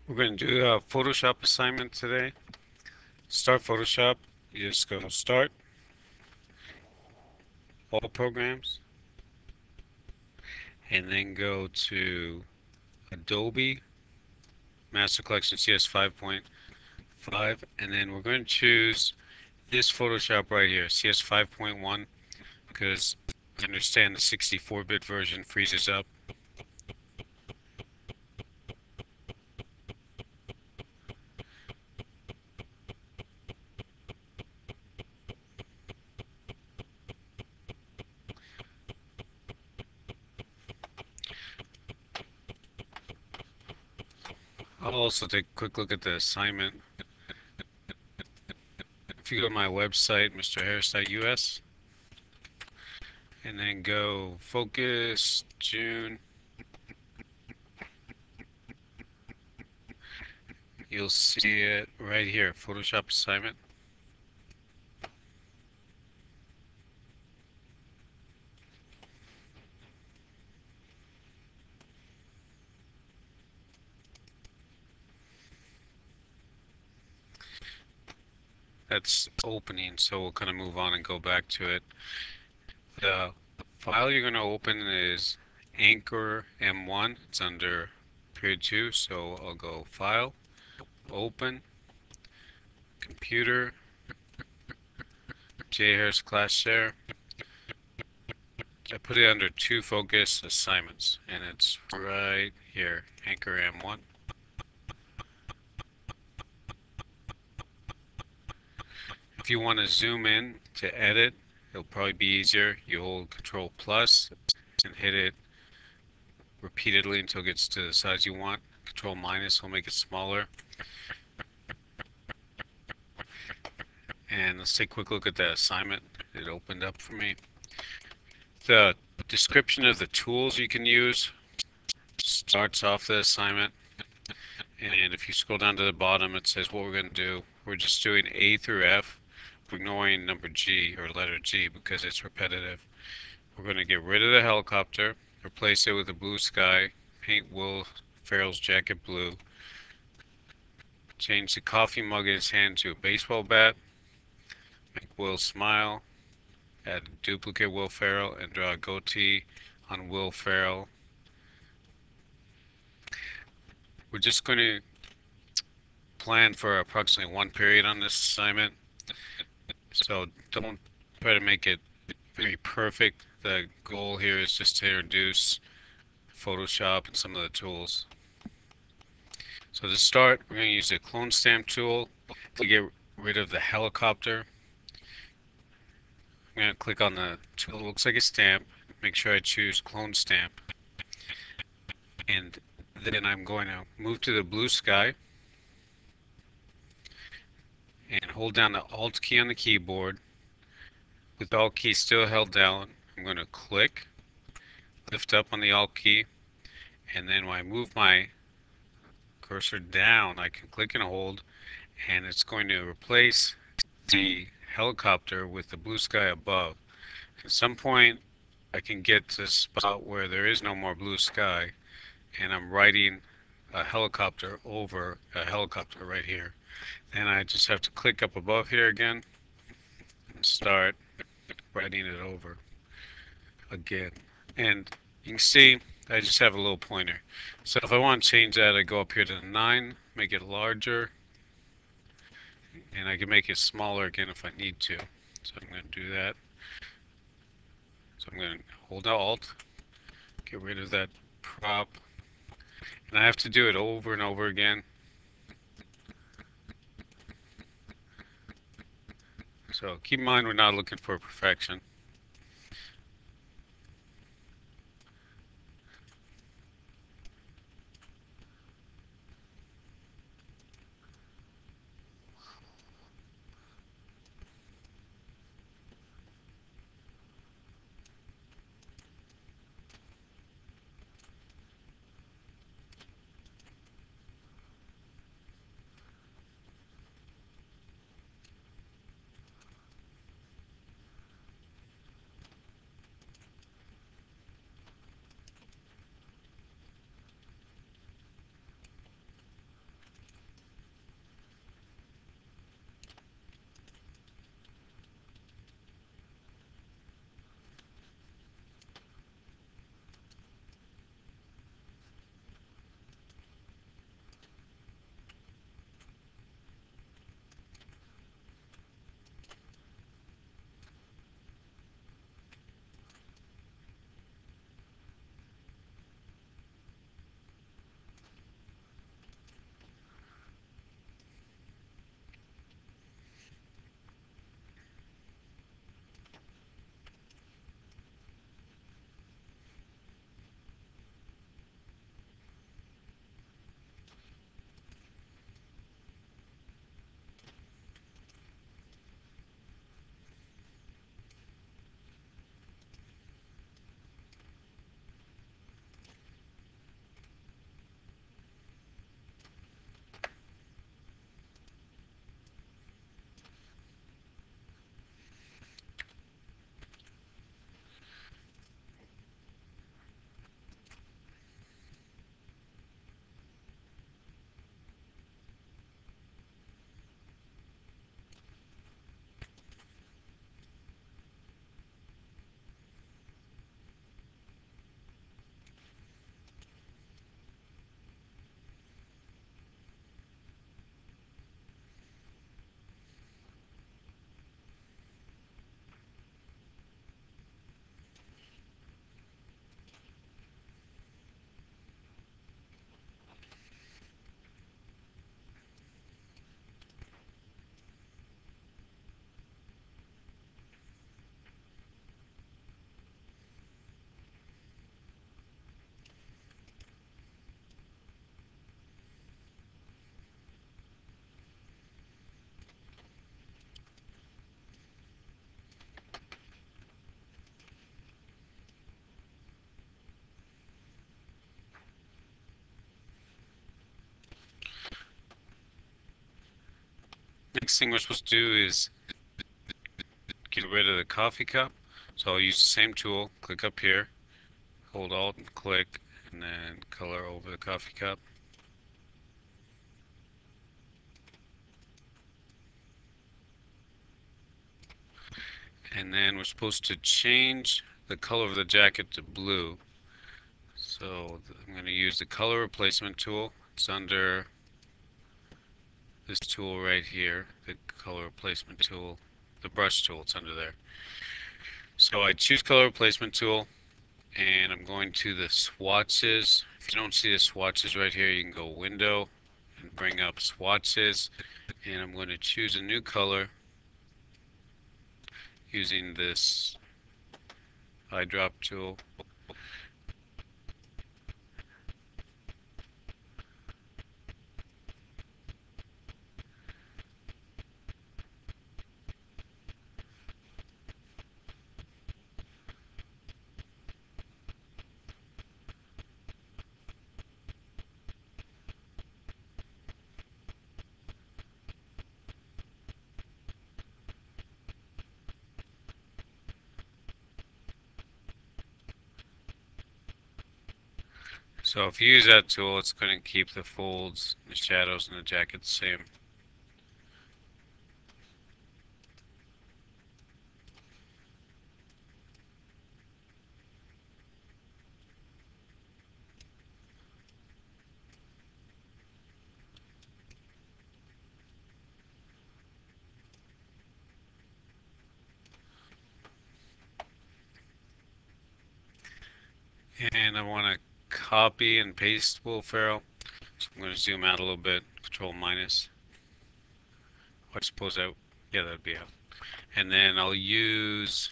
We're going to do a Photoshop assignment today. Start Photoshop. You just go Start, All Programs, and then go to Adobe Master Collection CS 5.5, and then we're going to choose this Photoshop right here, CS 5.1, because I understand the 64-bit version freezes up. I'll also take a quick look at the assignment. If you go to my website, mrharris.us, and then go Focus, June, you'll see it right here, Photoshop assignment. That's opening, so we'll kind of move on and go back to it. The file you're going to open is Anchor M1. It's under period 2, so I'll go File, Open, Computer, J. Harris Class Share. I put it under 2 Focus Assignments, and it's right here, Anchor M1. If you want to zoom in to edit, it'll probably be easier. You hold Control plus and hit it repeatedly until it gets to the size you want. Control minus will make it smaller. And let's take a quick look at the assignment. It opened up for me. The description of the tools you can use starts off the assignment. And if you scroll down to the bottom, it says what we're going to do. We're just doing A through F. We're ignoring number G or letter G because it's repetitive. We're going to get rid of the helicopter, replace it with a blue sky, paint Will Ferrell's jacket blue, change the coffee mug in his hand to a baseball bat, make Will smile, add a duplicate Will Ferrell, and draw a goatee on Will Ferrell. We're just going to plan for approximately 1 period on this assignment, so don't try to make it very perfect. The goal here is just to introduce Photoshop and some of the tools. So to start, we're going to use the clone stamp tool to get rid of the helicopter. I'm going to click on the tool that looks like a stamp, make sure I choose clone stamp, and then I'm going to move to the blue sky and hold down the Alt key on the keyboard. With the Alt key still held down, I'm going to click, lift up on the Alt key, and then when I move my cursor down, I can click and hold, and it's going to replace the helicopter with the blue sky above. At some point, I can get to a spot where there is no more blue sky, and I'm writing a helicopter over a helicopter right here. Then I just have to click up above here again and start writing it over again. And you can see I just have a little pointer. So if I want to change that, I go up here to the 9, make it larger, and I can make it smaller again if I need to. So I'm going to do that. So I'm going to hold Alt, get rid of that prop, and I have to do it over and over again. So keep in mind we're not looking for perfection. next thing we're supposed to do is get rid of the coffee cup. So I'll use the same tool, click up here, hold Alt and click, and then color over the coffee cup. And then we're supposed to change the color of the jacket to blue. So I'm going to use the color replacement tool. It's under this tool right here, the color replacement tool, the brush tool, it's under there. So I choose color replacement tool, and I'm going to the swatches. If you don't see the swatches right here, you can go window and bring up swatches, and I'm going to choose a new color using this eyedrop tool. So if you use that tool, it's going to keep the folds, the shadows, and the jacket the same. And I want to copy and paste Will Ferrell. So I'm going to zoom out a little bit, Control minus. I suppose that, yeah, that'd be out. And then I'll use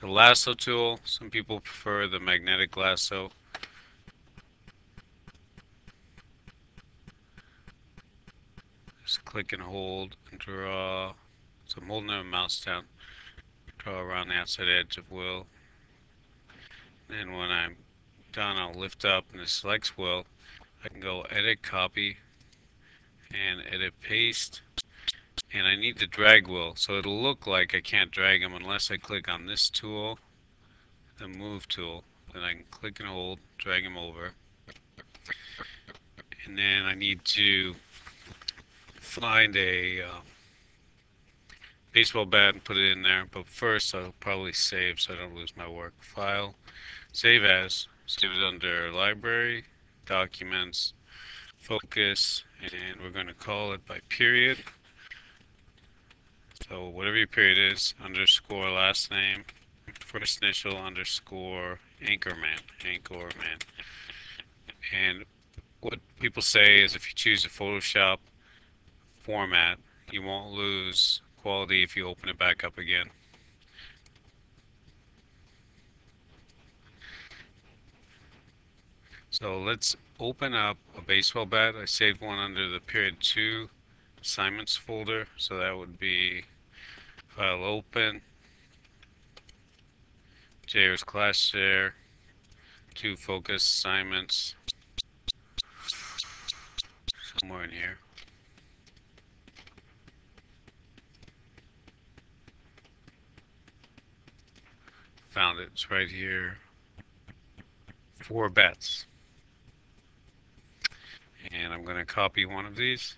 the lasso tool. Some people prefer the magnetic lasso. Just click and hold and draw. So I'm holding the mouse down. Draw around the outside edge of Will. And when I'm done, I'll lift up and it selects Will. I can go edit copy and edit paste. And I need to drag Will. So it'll look like I can't drag him unless I click on this tool, the move tool. Then I can click and hold, drag him over. And then I need to find a baseball bat and put it in there. But first I'll probably save so I don't lose my work. File, save as, save it under library, documents, focus, and we're going to call it by period. So whatever your period is, underscore last name, first initial, underscore Anchorman, Anchorman. And what people say is if you choose a Photoshop format, you won't lose quality if you open it back up again. So let's open up a baseball bat. I saved one under the period 2 assignments folder. So that would be file open, JR's class share, 2 focus assignments, somewhere in here. Found it, it's right here. 4 bats. And I'm going to copy one of these.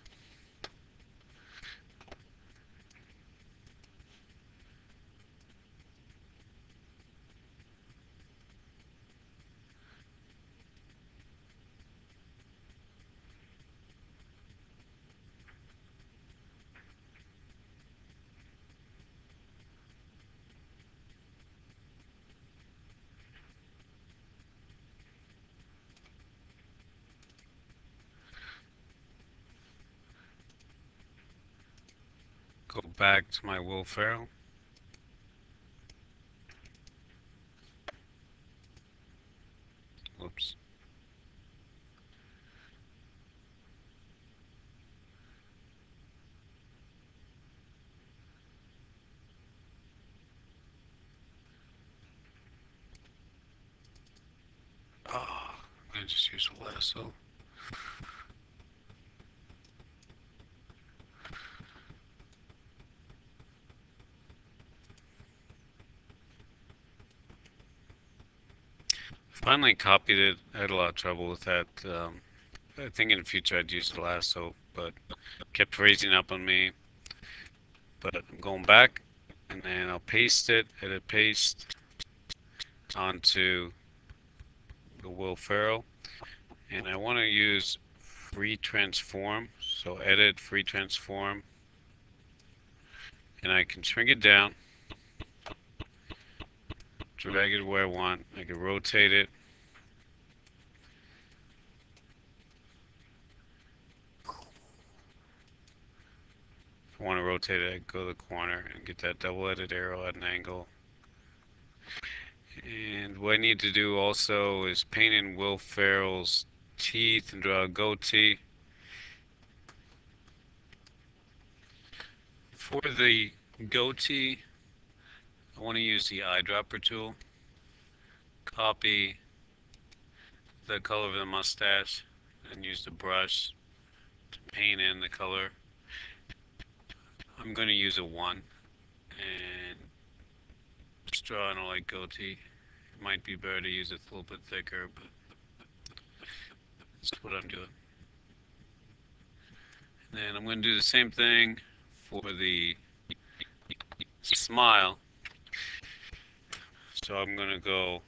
Go back to my Will Ferrell. Whoops. Oh, I'm going to just use a lasso. finally copied it. I had a lot of trouble with that. I think in the future I'd use the lasso, but kept freezing up on me. But I'm going back, and then I'll paste it, edit paste onto the Will Ferrell, and I want to use free transform. So edit free transform, and I can shrink it down, drag it where I want. I can rotate it. If I want to rotate it, I go to the corner and get that double edit arrow at an angle. And what I need to do also is paint in Will Ferrell's teeth and draw a goatee. For the goatee, I want to use the eyedropper tool. Copy the color of the mustache and use the brush to paint in the color. I'm going to use a 1 and just draw in a light goatee. It might be better to use it a little bit thicker, but that's what I'm doing. And then I'm going to do the same thing for the smile. So I'm going to go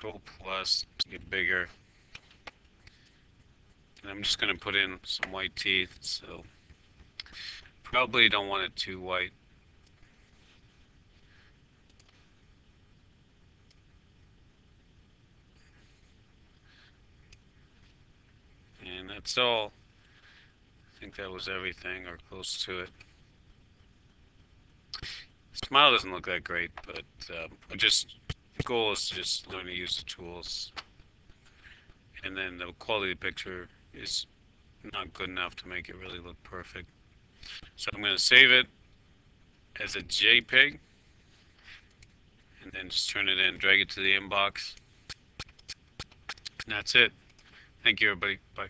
Control plus to get bigger. And I'm just going to put in some white teeth, so probably don't want it too white. And that's all. I think that was everything, or close to it. Smile doesn't look that great, but the goal is to just learn to use the tools. And then the quality of the picture is not good enough to make it really look perfect. So I'm going to save it as a JPEG, and then just turn it in, drag it to the inbox. And that's it. Thank you, everybody. Bye.